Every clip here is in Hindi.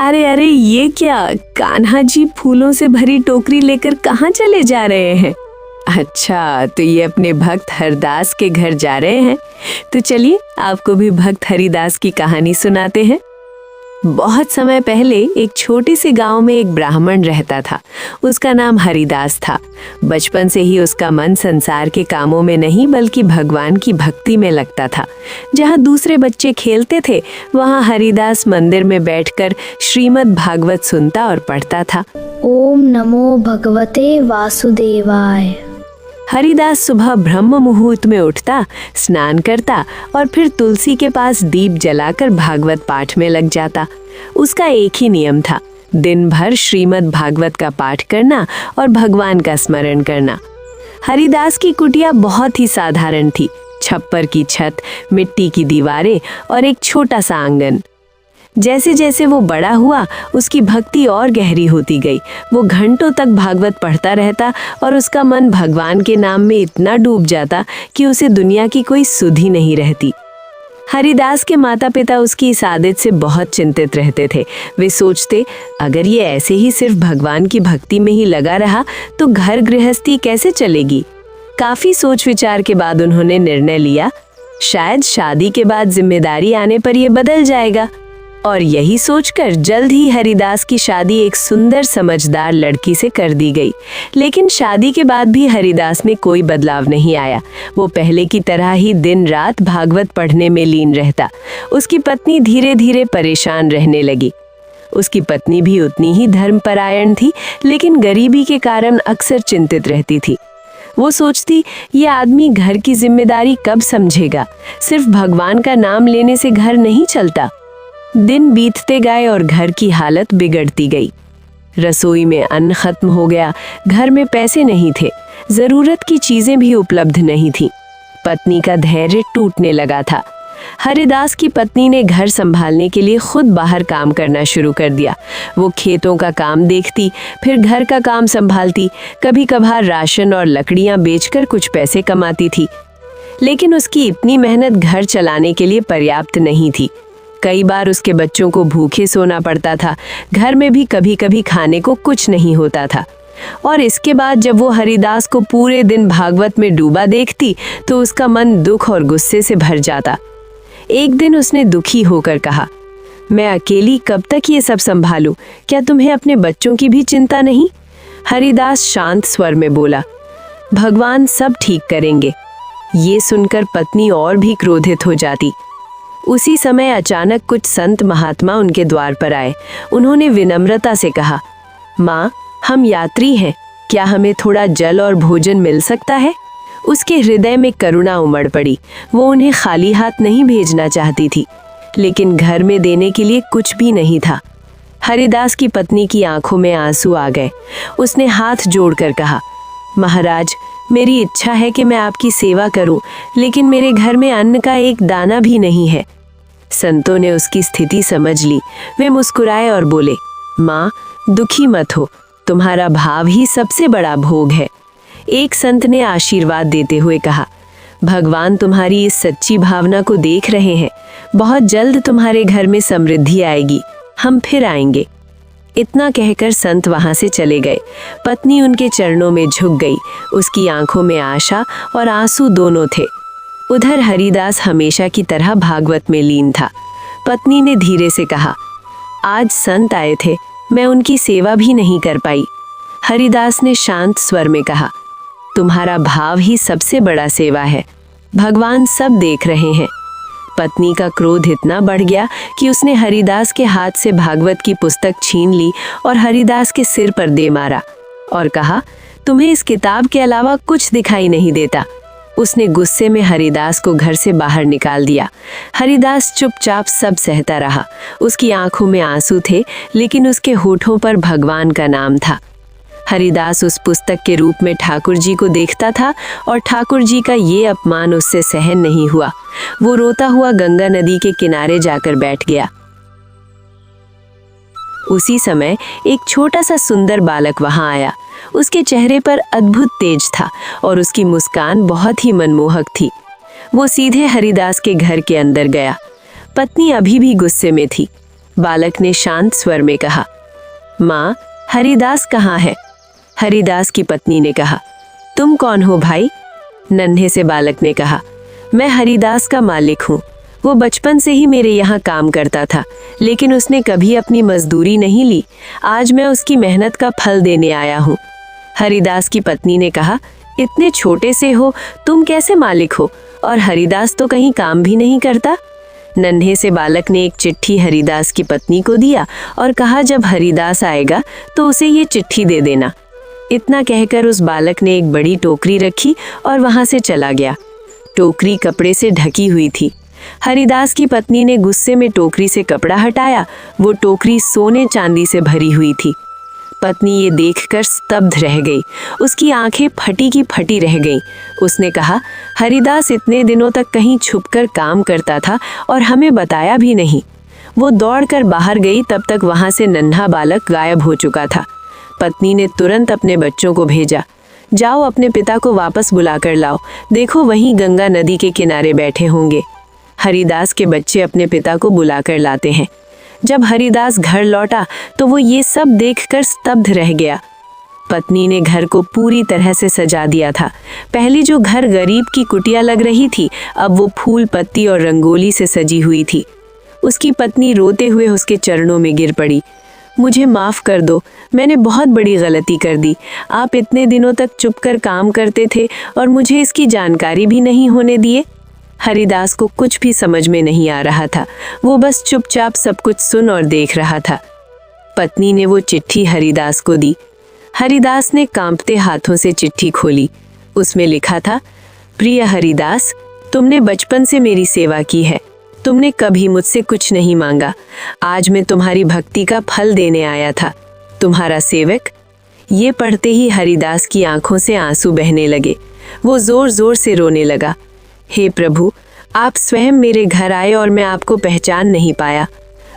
अरे अरे, ये क्या? कान्हा जी फूलों से भरी टोकरी लेकर कहाँ चले जा रहे हैं? अच्छा, तो ये अपने भक्त हरिदास के घर जा रहे हैं। तो चलिए आपको भी भक्त हरिदास की कहानी सुनाते हैं। बहुत समय पहले एक छोटे से गांव में एक ब्राह्मण रहता था। उसका नाम हरिदास था। बचपन से ही उसका मन संसार के कामों में नहीं बल्कि भगवान की भक्ति में लगता था। जहां दूसरे बच्चे खेलते थे, वहां हरिदास मंदिर में बैठकर श्रीमद् भागवत सुनता और पढ़ता था। ओम नमो भगवते वासुदेवाय। हरिदास सुबह ब्रह्म मुहूर्त में उठता, स्नान करता और फिर तुलसी के पास दीप जलाकर भागवत पाठ में लग जाता। उसका एक ही नियम था, दिन भर श्रीमद् भागवत का पाठ करना और भगवान का स्मरण करना। हरिदास की कुटिया बहुत ही साधारण थी। छप्पर की छत, मिट्टी की दीवारें और एक छोटा सा आंगन। जैसे जैसे वो बड़ा हुआ, उसकी भक्ति और गहरी होती गई। वो घंटों तक भागवत पढ़ता रहता और उसका मन भगवान के नाम में इतना डूब जाता कि उसे दुनिया की कोई सुध ही नहीं रहती। हरिदास के माता पिता उसकी इस आदत से बहुत चिंतित रहते थे। वे सोचते, अगर ये ऐसे ही सिर्फ भगवान की भक्ति में ही लगा रहा तो घर गृहस्थी कैसे चलेगी। काफी सोच विचार के बाद उन्होंने निर्णय लिया, शायद शादी के बाद जिम्मेदारी आने पर यह बदल जाएगा। और यही सोचकर जल्द ही हरिदास की शादी एक सुंदर समझदार लड़की से कर दी गई। लेकिन शादी के बाद भी हरिदास में कोई बदलाव नहीं आया। वो पहले की तरह ही दिन रात भागवत पढ़ने में लीन रहता। उसकी पत्नी धीरे धीरे परेशान रहने लगी। उसकी पत्नी भी उतनी ही धर्मपरायण थी, लेकिन गरीबी के कारण अक्सर चिंतित रहती थी। वो सोचती, ये आदमी घर की जिम्मेदारी कब समझेगा। सिर्फ भगवान का नाम लेने से घर नहीं चलता। दिन बीतते गए और घर की हालत बिगड़ती गई। रसोई में अन्न खत्म हो गया, घर में पैसे नहीं थे, जरूरत की चीजें भी उपलब्ध नहीं थीं। पत्नी का धैर्य टूटने लगा था। हरिदास की पत्नी ने घर संभालने के लिए खुद बाहर काम करना शुरू कर दिया। वो खेतों का काम देखती, फिर घर का काम संभालती, कभी कभार राशन और लकड़ियां बेचकर कुछ पैसे कमाती थी। लेकिन उसकी इतनी मेहनत घर चलाने के लिए पर्याप्त नहीं थी। कई बार उसके बच्चों को भूखे सोना पड़ता था। घर में भी कभी कभी खाने को कुछ नहीं होता था। और इसके बाद जब वो हरिदास को पूरे दिन भागवत में डूबा देखती तो उसका मन दुख और गुस्से से भर जाता। एक दिन उसने दुखी होकर कहा, मैं अकेली कब तक ये सब संभालूं? क्या तुम्हें अपने बच्चों की भी चिंता नहीं? हरिदास शांत स्वर में बोला, भगवान सब ठीक करेंगे। ये सुनकर पत्नी और भी क्रोधित हो जाती। उसी समय अचानक कुछ संत महात्मा उनके द्वार पर आए। उन्होंने विनम्रता से कहा, माँ, हम यात्री हैं, क्या हमें थोड़ा जल और भोजन मिल सकता है? उसके हृदय में करुणा उमड़ पड़ी। वो उन्हें खाली हाथ नहीं भेजना चाहती थी, लेकिन घर में देने के लिए कुछ भी नहीं था। हरिदास की पत्नी की आंखों में आंसू आ गए। उसने हाथ जोड़कर कहा, महाराज, मेरी इच्छा है कि मैं आपकी सेवा करूं, लेकिन मेरे घर में अन्न का एक दाना भी नहीं है। संतों ने उसकी स्थिति समझ ली। वे मुस्कुराए और बोले, माँ, दुखी मत हो, तुम्हारा भाव ही सबसे बड़ा भोग है। एक संत ने आशीर्वाद देते हुए कहा, भगवान तुम्हारी इस सच्ची भावना को देख रहे हैं। बहुत जल्द तुम्हारे घर में समृद्धि आएगी। हम फिर आएंगे। इतना कहकर संत वहां से चले गए। पत्नी उनके चरणों में झुक गई। उसकी आंखों में आशा और आंसू दोनों थे। उधर हरिदास हमेशा की तरह भागवत में लीन था। पत्नी ने धीरे से कहा, आज संत आए थे, मैं उनकी सेवा भी नहीं कर पाई। हरिदास ने शांत स्वर में कहा, तुम्हारा भाव ही सबसे बड़ा सेवा है। भगवान सब देख रहे हैं। पत्नी का क्रोध इतना बढ़ गया कि उसने हरिदास के हाथ से भागवत की पुस्तक छीन ली और हरिदास के सिर पर दे मारा और कहा, तुम्हें इस किताब के अलावा कुछ दिखाई नहीं देता। उसने गुस्से में हरिदास को घर से बाहर निकाल दिया। हरिदास चुपचाप सब सहता रहा। उसकी आंखों में आंसू थे, लेकिन उसके होठों पर भगवान का नाम था। हरिदास उस पुस्तक के रूप में ठाकुर जी को देखता था और ठाकुर जी का ये अपमान उससे सहन नहीं हुआ। वो रोता हुआ गंगा नदी के किनारे जाकर बैठ गया। उसी समय एक छोटा सा सुंदर बालक वहां आया। उसके चेहरे पर अद्भुत तेज था और उसकी मुस्कान बहुत ही मनमोहक थी। वो सीधे हरिदास के घर के अंदर गया। पत्नी अभी भी गुस्से में थी। बालक ने शांत स्वर में कहा, माँ, हरिदास कहाँ है? हरिदास की पत्नी ने कहा, तुम कौन हो भाई? नन्हे से बालक ने कहा, मैं हरिदास का मालिक हूँ। वो बचपन से ही मेरे यहाँ काम करता था, लेकिन उसने कभी अपनी मजदूरी नहीं ली। आज मैं उसकी मेहनत का फल देने आया हूँ। हरिदास की पत्नी ने कहा, इतने छोटे से हो, तुम कैसे मालिक हो? और हरिदास तो कहीं काम भी नहीं करता। नन्हे से बालक ने एक चिट्ठी हरिदास की पत्नी को दिया और कहा, जब हरिदास आएगा तो उसे ये चिट्ठी दे देना। इतना कहकर उस बालक ने एक बड़ी टोकरी रखी और वहां से चला गया। टोकरी कपड़े से ढकी हुई थी। हरिदास की पत्नी ने गुस्से में टोकरी से कपड़ा हटाया। वो टोकरी सोने चांदी से भरी हुई थी। पत्नी ये देखकर स्तब्ध रह गई। उसकी आंखें फटी की फटी रह गईं। उसने कहा, हरिदास इतने दिनों तक कहीं छुपकर काम करता था और हमें बताया भी नहीं। वो दौड़कर बाहर गई, तब तक वहां से नन्हा बालक गायब हो चुका था। पत्नी ने तुरंत अपने बच्चों को भेजा, जाओ अपने पिता को वापस बुलाकर लाओ। देखो वहीं गंगा नदी के किनारे बैठे होंगे। हरिदास के बच्चे अपने पिता को बुलाकर लाते हैं। जब हरिदास घर लौटा तो वो ये सब देखकर स्तब्ध रह गया। पत्नी ने घर को पूरी तरह से सजा दिया था। पहले जो घर गरीब की कुटिया लग रही थी, अब वो फूल पत्ती और रंगोली से सजी हुई थी। उसकी पत्नी रोते हुए उसके चरणों में गिर पड़ी। मुझे माफ़ कर दो, मैंने बहुत बड़ी गलती कर दी। आप इतने दिनों तक चुपकर काम करते थे और मुझे इसकी जानकारी भी नहीं होने दिए। हरिदास को कुछ भी समझ में नहीं आ रहा था। वो बस चुपचाप सब कुछ सुन और देख रहा था। पत्नी ने वो चिट्ठी हरिदास को दी। हरिदास ने कांपते हाथों से चिट्ठी खोली। उसमें लिखा था, प्रिय हरिदास, तुमने बचपन से मेरी सेवा की है। तुमने कभी मुझसे कुछ नहीं मांगा। आज मैं तुम्हारी भक्ति का फल देने आया था। तुम्हारा सेवक। ये पढ़ते ही हरिदास की आंखों से आंसू बहने लगे। वो जोर जोर से रोने लगा। हे प्रभु, आप स्वयं मेरे घर आए और मैं आपको पहचान नहीं पाया।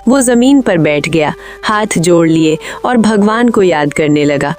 वो जमीन पर बैठ गया, हाथ जोड़ लिए और भगवान को याद करने लगा।